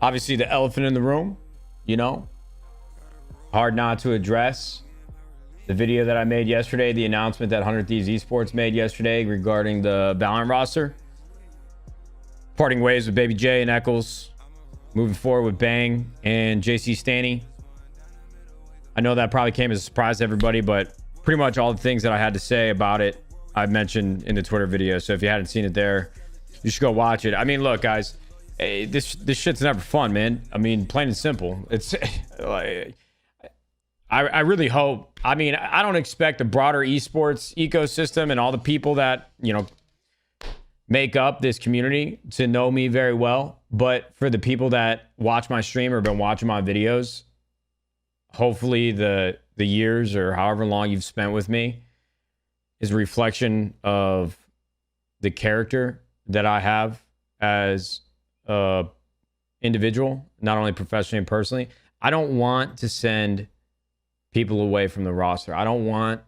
Obviously, the elephant in the room, you know, hard not to address the video that I made yesterday, the announcement that 100 Thieves Esports made yesterday regarding the VALORANT roster. Parting ways with Baby J and Eccles. Moving forward with Bang and JC Stanny. I know that probably came as a surprise to everybody, but pretty much all the things that I had to say about it, I mentioned in the Twitter video. So if you hadn't seen it there, you should go watch it. I mean, look, guys, this shit's never fun, man. I mean, plain and simple. It's like, I really hope. I mean, I don't expect the broader esports ecosystem and all the people that, you know, make up this community to know me very well. But for the people that watch my stream or been watching my videos, hopefully the years or however long you've spent with me is a reflection of the character that I have as a individual, not only professionally and personally. I don't want to send people away from the roster. I don't want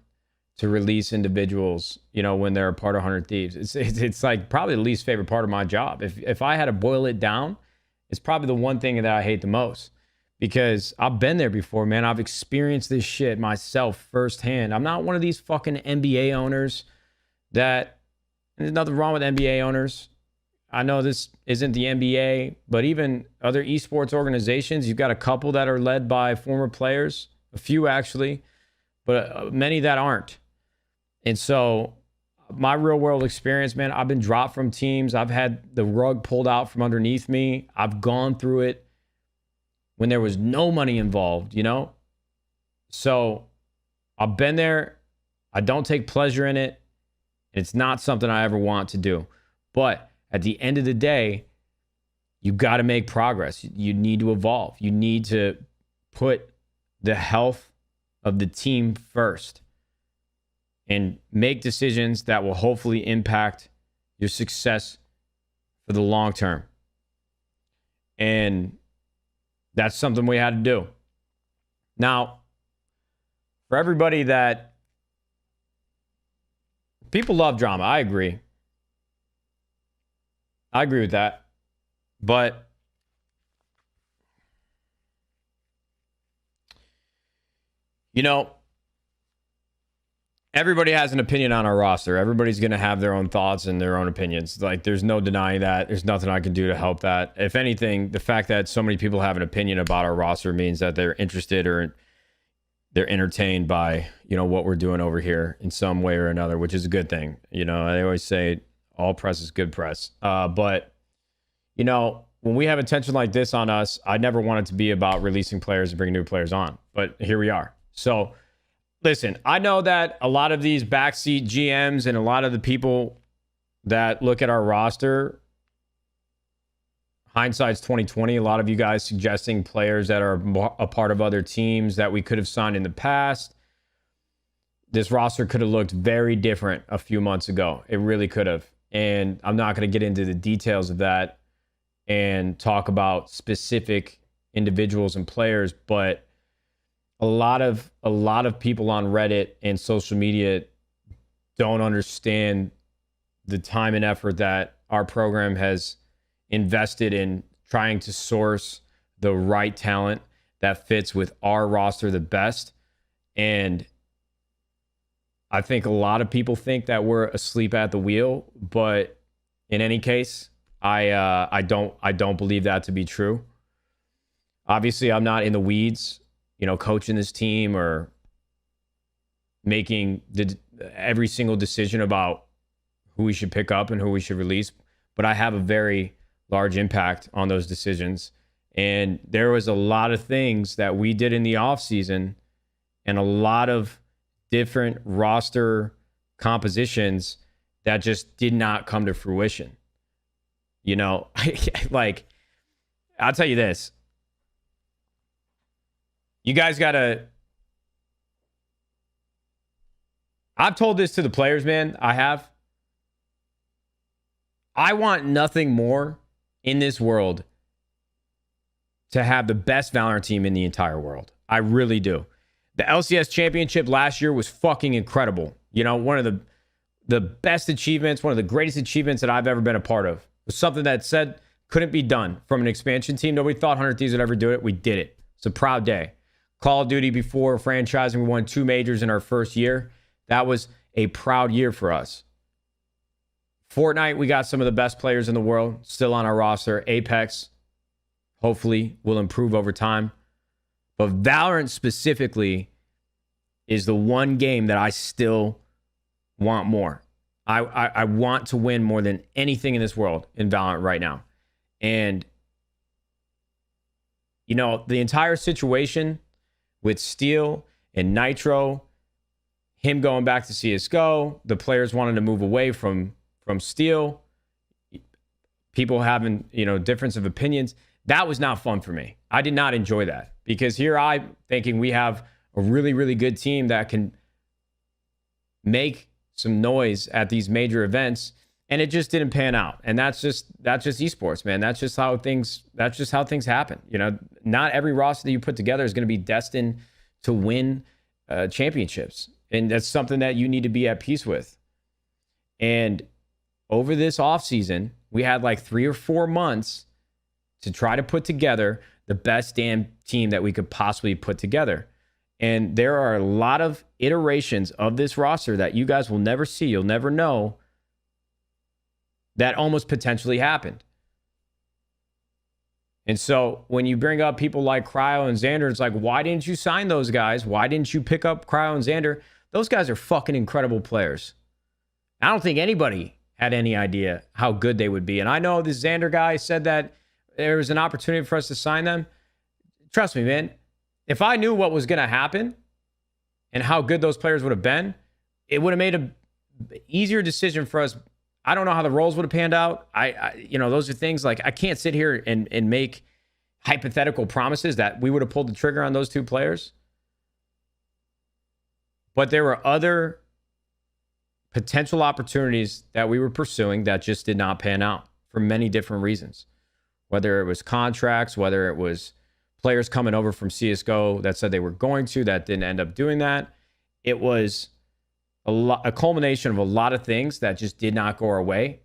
to release individuals, you know, when they're a part of 100 Thieves. It's like probably the least favorite part of my job. If I had to boil it down, it's probably the one thing that I hate the most, because I've been there before, man. I've experienced this shit myself firsthand. I'm not one of these fucking NBA owners that, there's nothing wrong with NBA owners. I know this isn't the NBA, but even other esports organizations, you've got a couple that are led by former players, a few actually, but many that aren't. And so my real world experience, man, I've been dropped from teams. I've had the rug pulled out from underneath me. I've gone through it when there was no money involved, you know? So I've been there. I don't take pleasure in it. It's not something I ever want to do. But at the end of the day, you've got to make progress. You need to evolve. You need to put the health of the team first and make decisions that will hopefully impact your success for the long term. And that's something we had to do. Now, for everybody that people love drama, I agree. I agree with that. But you know, everybody has an opinion on our roster. Everybody's going to have their own thoughts and their own opinions. Like, there's no denying that. There's nothing I can do to help that. If anything, the fact that so many people have an opinion about our roster means that they're interested or they're entertained by, you know, what we're doing over here in some way or another, which is a good thing. You know, I always say all press is good press. But, you know, when we have attention like this on us, I never want it to be about releasing players and bringing new players on. But here we are. So, listen, I know that a lot of these backseat GMs and a lot of the people that look at our roster, hindsight's 2020. A lot of you guys suggesting players that are a part of other teams that we could have signed in the past. This roster could have looked very different a few months ago. It really could have. And I'm not going to get into the details of that and talk about specific individuals and players, but a lot of people on Reddit and social media don't understand the time and effort that our program has invested in trying to source the right talent that fits with our roster the best. And I think a lot of people think that we're asleep at the wheel, but in any case, I don't believe that to be true. Obviously, I'm not in the weeds, you know, coaching this team or making every single decision about who we should pick up and who we should release. But I have a very large impact on those decisions. And there was a lot of things that we did in the offseason and a lot of different roster compositions that just did not come to fruition. You know, like, I'll tell you this. You guys got to... I've told this to the players, man. I have. I want nothing more in this world to have the best Valorant team in the entire world. I really do. The LCS championship last year was fucking incredible. You know, one of the best achievements, one of the greatest achievements that I've ever been a part of. It was something that Couldn't be done from an expansion team. Nobody thought 100 Thieves would ever do it. We did it. It's a proud day. Call of Duty before franchising, we won 2 majors in our first year. That was a proud year for us. Fortnite, we got some of the best players in the world still on our roster. Apex, hopefully, will improve over time. But Valorant specifically is the one game that I still want more. I want to win more than anything in this world in Valorant right now. And, you know, the entire situation with Steel and Nitro, him going back to CSGO, the players wanting to move away from Steel, people having, you know, difference of opinions. That was not fun for me. I did not enjoy that, because here I'm thinking we have a really, really good team that can make some noise at these major events, and it just didn't pan out. And that's just esports, man. That's just how things happen. You know, not every roster that you put together is going to be destined to win championships. And that's something that you need to be at peace with. And over this offseason, we had like 3 or 4 months to try to put together the best damn team that we could possibly put together. And there are a lot of iterations of this roster that you guys will never see, you'll never know, that almost potentially happened. And so when you bring up people like Cryo and Xander, it's like, why didn't you sign those guys? Why didn't you pick up Cryo and Xander? Those guys are fucking incredible players. I don't think anybody had any idea how good they would be. And I know this Xander guy said that there was an opportunity for us to sign them. Trust me, man. If I knew what was going to happen and how good those players would have been, it would have made an easier decision for us. I don't know how the roles would have panned out. You know, those are things like, I can't sit here and make hypothetical promises that we would have pulled the trigger on those 2 players. But there were other potential opportunities that we were pursuing that just did not pan out for many different reasons. Whether it was contracts, whether it was players coming over from CSGO that said they were going to, that didn't end up doing that. It was a culmination of a lot of things that just did not go our way.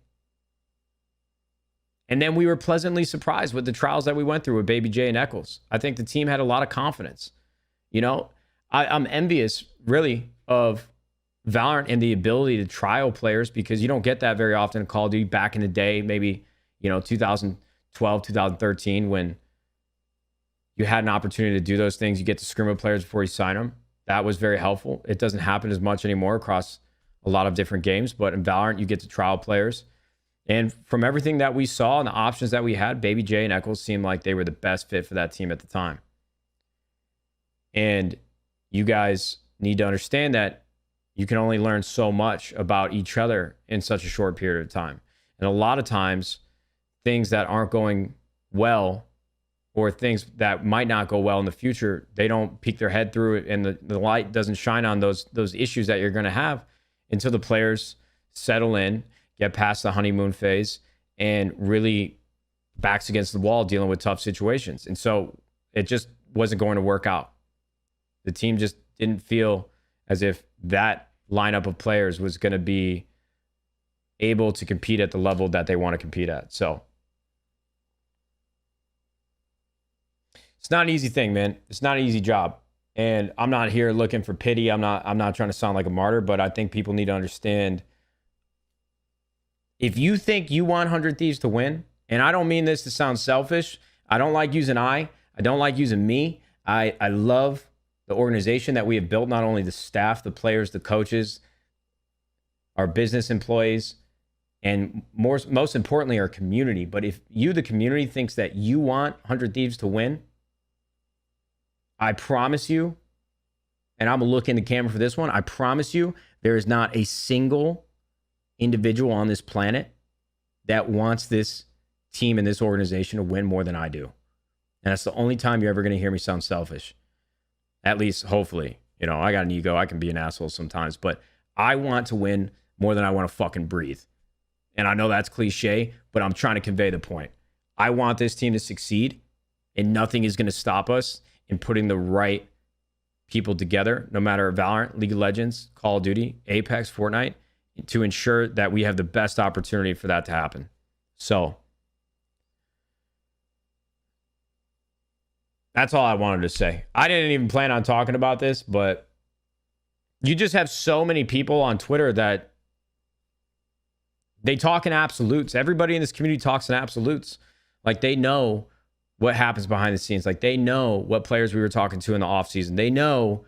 And then we were pleasantly surprised with the trials that we went through with Baby J and Eccles. I think the team had a lot of confidence. You know, I'm envious, really, of Valorant and the ability to trial players, because you don't get that very often in Call of Duty back in the day, maybe, you know, 2012, 2013, when you had an opportunity to do those things. You get to scrim with players before you sign them. That was very helpful. It doesn't happen as much anymore across a lot of different games, but in Valorant, you get to trial players. And from everything that we saw and the options that we had, Baby J and Eccles seemed like they were the best fit for that team at the time. And you guys need to understand that you can only learn so much about each other in such a short period of time. And a lot of times, things that aren't going well, or things that might not go well in the future, they don't peek their head through it, and the light doesn't shine on those issues that you're going to have until the players settle in, get past the honeymoon phase, and really backs against the wall dealing with tough situations. And so it just wasn't going to work out. The team just didn't feel as if that lineup of players was going to be able to compete at the level that they want to compete at. So it's not an easy thing, man. It's not an easy job. And I'm not here looking for pity. I'm not trying to sound like a martyr, but I think people need to understand, if you think you want 100 Thieves to win, and I don't mean this to sound selfish. I don't like using I don't like using me. I love the organization that we have built, not only the staff, the players, the coaches, our business employees, and most importantly, our community. But if you, the community, thinks that you want 100 Thieves to win, I promise you, and I'm going to look in the camera for this one, I promise you, there is not a single individual on this planet that wants this team and this organization to win more than I do. And that's the only time you're ever going to hear me sound selfish. At least, hopefully. You know, I got an ego. I can be an asshole sometimes. But I want to win more than I want to fucking breathe. And I know that's cliche, but I'm trying to convey the point. I want this team to succeed, and nothing is going to stop us in putting the right people together, no matter Valorant, League of Legends, Call of Duty, Apex, Fortnite, to ensure that we have the best opportunity for that to happen. So That's all I wanted to say. I didn't even plan on talking about this, but you just have so many people on Twitter that they talk in absolutes. Everybody in this community talks in absolutes. Like, they know what happens behind the scenes. Like, they know what players we were talking to in the offseason. They know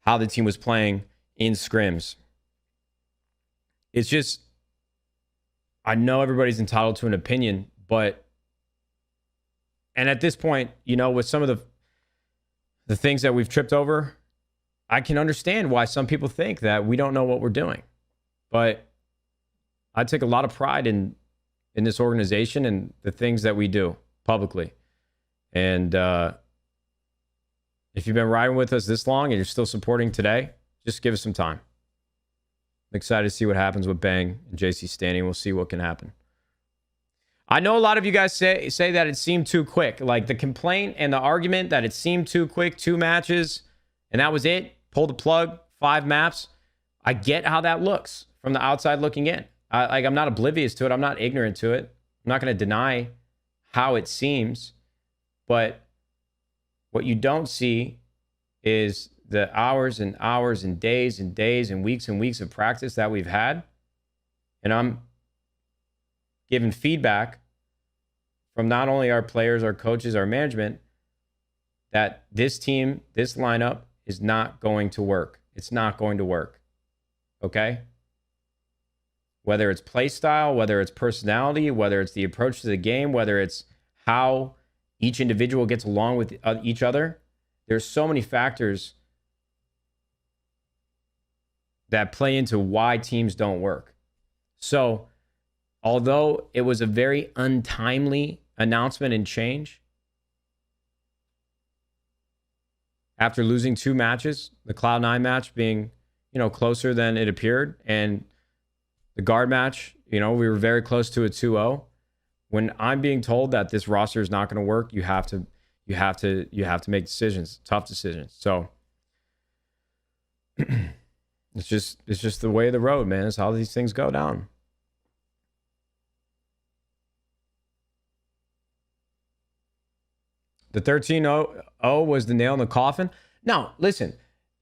how the team was playing in scrims. It's just, I know everybody's entitled to an opinion, but, and at this point, you know, with some of the things that we've tripped over, I can understand why some people think that we don't know what we're doing. But I take a lot of pride in this organization and the things that we do publicly. And if you've been riding with us this long and you're still supporting today, just give us some time. I'm excited to see what happens with Bang and JC Standing. We'll see what can happen. I know a lot of you guys say that it seemed too quick. Like, the complaint and the argument that it seemed too quick, 2 matches, and that was it. Pull the plug, 5 maps. I get how that looks from the outside looking in. I'm not oblivious to it. I'm not ignorant to it. I'm not going to deny how it seems. But what you don't see is the hours and hours and days and weeks of practice that we've had. And I'm giving feedback from not only our players, our coaches, our management, that this team, this lineup is not going to work. It's not going to work. Okay? Whether it's play style, whether it's personality, whether it's the approach to the game, whether it's how each individual gets along with each other, there's so many factors that play into why teams don't work. So, although it was a very untimely announcement and change, after losing 2 matches, the Cloud9 match being, you know, closer than it appeared, and the guard match, you know, we were very close to a 2-0. When I'm being told that this roster is not going to work, you have to make decisions, tough decisions. So it's just the way of the road, man. It's how these things go down. The 13-0 was the nail in the coffin. No, listen,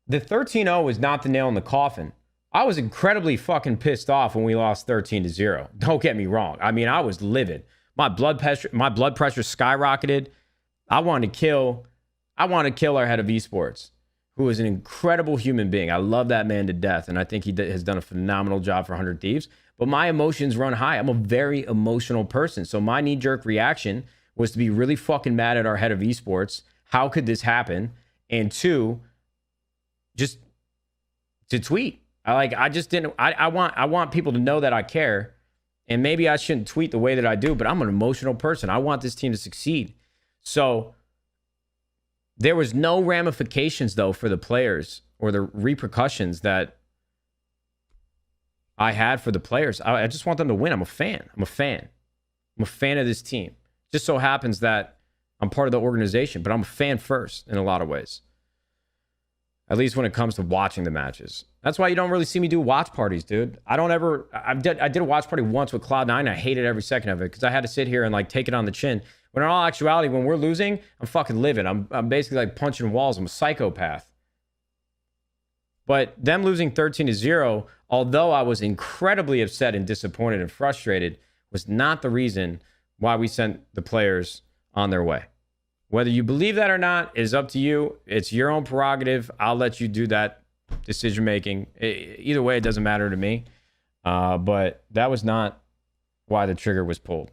the 13-0 was not the nail in the coffin. I was incredibly fucking pissed off when we lost 13-0. Don't get me wrong. I mean, I was livid. My blood pressure skyrocketed. I wanted to kill our head of esports, who is an incredible human being. I love that man to death, and I think he has done a phenomenal job for 100 Thieves. But my emotions run high. I'm a very emotional person, so my knee-jerk reaction was to be really fucking mad at our head of esports. How could this happen? And 2, just to tweet. I want people to know that I care. And maybe I shouldn't tweet the way that I do, but I'm an emotional person. I want this team to succeed. So there was no ramifications, though, for the players or the repercussions that I had for the players. I just want them to win. I'm a fan. I'm a fan of this team. Just so happens that I'm part of the organization, but I'm a fan first in a lot of ways. At least when it comes to watching the matches. That's why you don't really see me do watch parties, dude. I did a watch party once with Cloud9. And I hated every second of it because I had to sit here and like take it on the chin. When in all actuality, when we're losing, I'm fucking living. I'm basically like punching walls. I'm a psychopath. But them losing 13-0, although I was incredibly upset and disappointed and frustrated, was not the reason why we sent the players on their way. Whether you believe that or not is up to you. It's your own prerogative. I'll let you do that decision making. Either way, it doesn't matter to me. But that was not why the trigger was pulled.